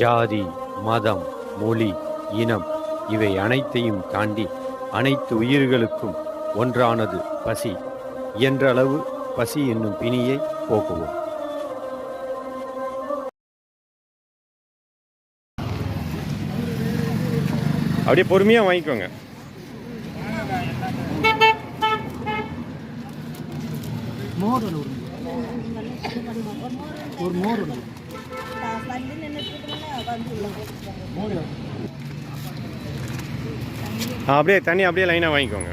ஜாதி, மதம், மொழி, இனம் இவை அனைத்தையும் தாண்டி அனைத்து உயிர்களுக்கும் ஒன்றானது பசி. இயன்றளவு பசி என்னும் பிணியை போக்குவோம். அப்படியே பொறுமையா வாங்கிக்கோங்க. அப்படியே தண்ணி அப்படியே லைனாக வாங்கிக்கோங்க.